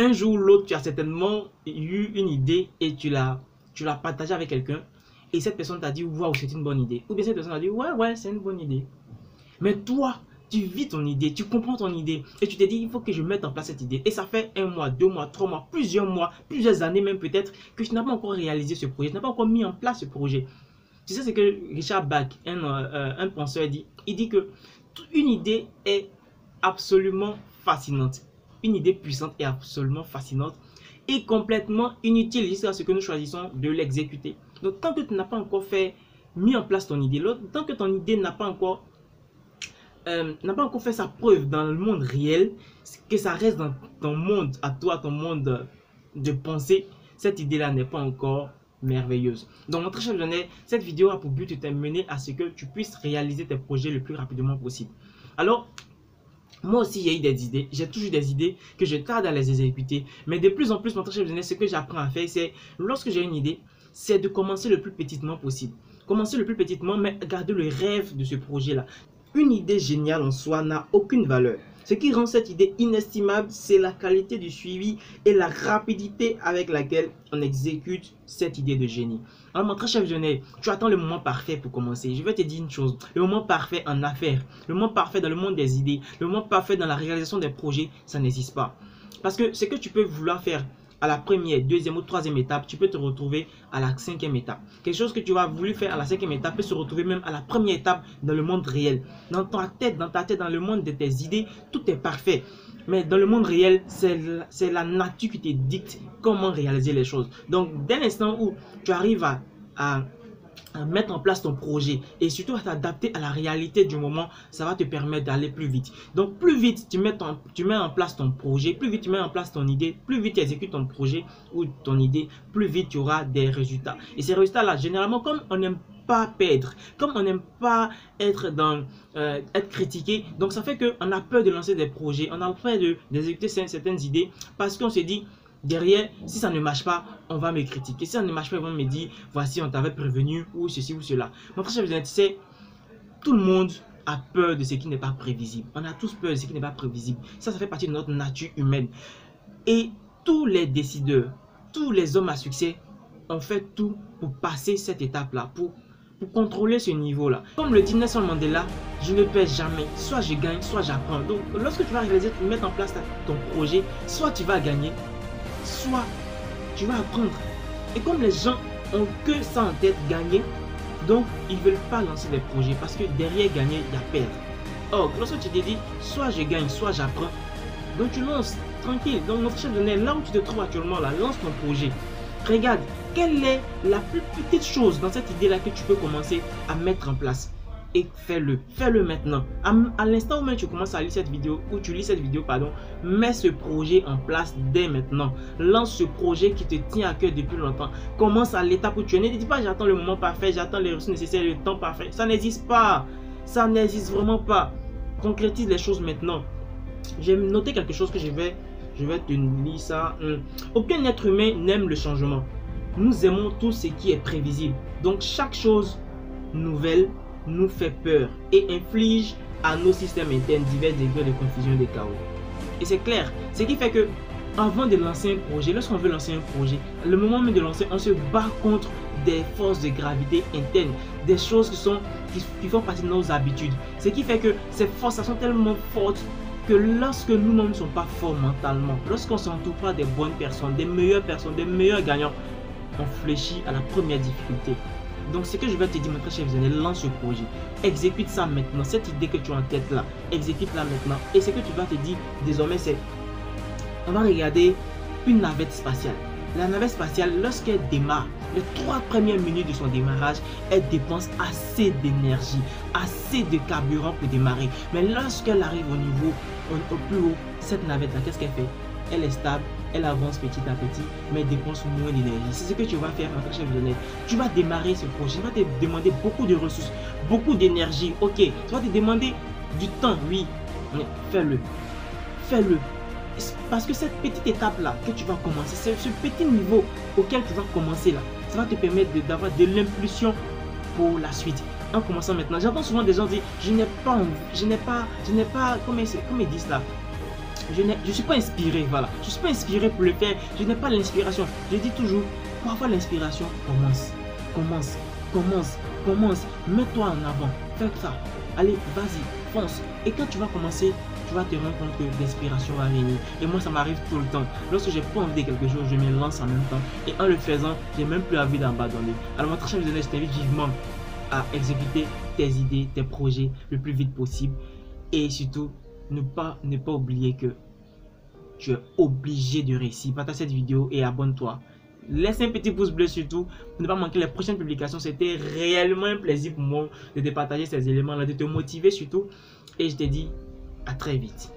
un jour ou l'autre, tu as certainement eu une idée et tu l'as partagée avec quelqu'un. Et cette personne t'a dit, waouh, c'est une bonne idée. Ou bien cette personne a dit, ouais, c'est une bonne idée. Mais toi, tu vis ton idée, tu comprends ton idée. Et tu te dis, il faut que je mette en place cette idée. Et ça fait 1 mois, 2 mois, 3 mois, plusieurs années même peut-être, que tu n'as pas encore réalisé ce projet. Tu n'as pas encore mis en place ce projet. Tu sais ce que Richard Bach, un penseur, dit. Il dit que une idée est absolument fascinante. Une idée puissante est absolument fascinante et complètement inutile jusqu'à ce que nous choisissons de l'exécuter. Donc, tant que tu n'as pas encore mis en place ton idée, tant que ton idée n'a pas encore fait sa preuve dans le monde réel, que ça reste dans ton monde à toi, ton monde de pensée, cette idée-là n'est pas encore merveilleuse. Donc, mon très cher visionnaire, cette vidéo a pour but de t'amener à ce que tu puisses réaliser tes projets le plus rapidement possible. Alors, moi aussi, j'ai eu des idées. J'ai toujours des idées que je tarde à les exécuter. Mais de plus en plus, mon très cher visionnaire, ce que j'apprends à faire, c'est lorsque j'ai une idée, c'est de commencer le plus petitement possible. Commencer le plus petitement, mais garder le rêve de ce projet-là. Une idée géniale en soi n'a aucune valeur. Ce qui rend cette idée inestimable, c'est la qualité du suivi et la rapidité avec laquelle on exécute cette idée de génie. Alors mon très cher visionnaire, tu attends le moment parfait pour commencer. Je vais te dire une chose, le moment parfait en affaires, le moment parfait dans le monde des idées, le moment parfait dans la réalisation des projets, ça n'existe pas. Parce que ce que tu peux vouloir faire à la première, deuxième ou troisième étape, tu peux te retrouver à la 5e étape. Quelque chose que tu as voulu faire à la 5e étape peut se retrouver même à la première étape dans le monde réel. Dans ta tête, dans le monde de tes idées, tout est parfait. Mais dans le monde réel, c'est la nature qui te dicte comment réaliser les choses. Donc, dès l'instant où tu arrives à mettre en place ton projet et surtout à t'adapter à la réalité du moment, ça va te permettre d'aller plus vite. Donc plus vite tu mets en place ton projet, plus vite tu mets en place ton idée, plus vite tu exécutes ton projet ou ton idée, plus vite tu auras des résultats. Et ces résultats là, généralement, comme on n'aime pas perdre, comme on n'aime pas être critiqué, donc ça fait qu'on a peur de lancer des projets, on a peur d'exécuter certaines idées parce qu'on se dit, derrière, si ça ne marche pas, on va me critiquer. Si ça ne marche pas, ils vont me dire, voici, on t'avait prévenu, ou ceci ou cela. Mon très cher visionnaire, tu sais, tout le monde a peur de ce qui n'est pas prévisible. On a tous peur de ce qui n'est pas prévisible. Ça fait partie de notre nature humaine. Et tous les décideurs, tous les hommes à succès ont fait tout pour passer cette étape-là, pour contrôler ce niveau-là. Comme le dit Nelson Mandela, je ne perds jamais. Soit je gagne, soit j'apprends. Donc, lorsque tu vas réaliser, tu mettre en place ton projet, soit tu vas gagner, soit tu vas apprendre. Et comme les gens ont que ça en tête, gagner, donc ils ne veulent pas lancer des projets parce que derrière gagner, il y a perdre. Or, lorsque tu te dis, soit je gagne, soit j'apprends, donc tu lances tranquille. Donc notre chef de nerf, là où tu te trouves actuellement, là, lance ton projet. Regarde, quelle est la plus petite chose dans cette idée-là que tu peux commencer à mettre en place. Et fais-le maintenant. À l'instant où même tu commences à lire cette vidéo, ou tu lis cette vidéo, pardon, mets ce projet en place dès maintenant. Lance ce projet qui te tient à cœur depuis longtemps. Commence à l'étape où tu es. Ne dis pas j'attends le moment parfait, j'attends les ressources nécessaires, le temps parfait. Ça n'existe pas. Ça n'existe vraiment pas. Concrétise les choses maintenant. J'ai noté quelque chose que je vais te lire ça. Aucun être humain n'aime le changement. Nous aimons tout ce qui est prévisible. Donc chaque chose nouvelle nous fait peur et inflige à nos systèmes internes divers degrés de confusion et de chaos. Et c'est clair, ce qui fait que avant de lancer un projet, lorsqu'on veut lancer un projet, le moment même de lancer, on se bat contre des forces de gravité internes, des choses qui font partie de nos habitudes. Ce qui fait que ces forces sont tellement fortes que lorsque nous-mêmes ne sommes pas forts mentalement, lorsqu'on ne s'entoure pas des bonnes personnes, des meilleurs gagnants, on fléchit à la première difficulté. Donc ce que je vais te dire, mon très cher visionnaire, lance ce projet, exécute ça maintenant. Cette idée que tu as en tête là, exécute-la maintenant. Et ce que tu vas te dire désormais, c'est, on va regarder une navette spatiale. La navette spatiale, lorsqu'elle démarre, les 3 premières minutes de son démarrage, elle dépense assez d'énergie, assez de carburant pour démarrer. Mais lorsqu'elle arrive au plus haut, cette navette là, qu'est-ce qu'elle fait? Elle est stable, elle avance petit à petit, mais elle dépense moins d'énergie. C'est ce que tu vas faire, mon très cher visionnaire. Tu vas démarrer ce projet, il va te demander beaucoup de ressources, beaucoup d'énergie. Ok, tu vas te demander du temps, oui, mais fais-le. Fais-le. Parce que cette petite étape-là que tu vas commencer, c'est ce petit niveau auquel tu vas commencer là, ça va te permettre d'avoir de l'impulsion pour la suite. En commençant maintenant, j'entends souvent des gens dire, je n'ai pas, comment ils disent là, je suis pas inspiré, voilà. Je suis pas inspiré pour le faire. Je n'ai pas l'inspiration. Je dis toujours, pour avoir l'inspiration, commence. Mets-toi en avant. Fais ça. Allez, vas-y, fonce. Et quand tu vas commencer, tu vas te rendre compte que l'inspiration va venir. Et moi, ça m'arrive tout le temps. Lorsque j'ai pas envie de quelque chose, je me lance en même temps. Et en le faisant, j'ai même plus envie d'abandonner. Alors, mon très cher visionnaire, je t'invite vivement à exécuter tes idées, tes projets le plus vite possible. Et surtout, ne pas oublier que tu es obligé de réussir. Partage cette vidéo et abonne-toi. Laisse un petit pouce bleu surtout pour ne pas manquer les prochaines publications. C'était réellement un plaisir pour moi de te partager ces éléments-là, de te motiver surtout. Et je te dis à très vite.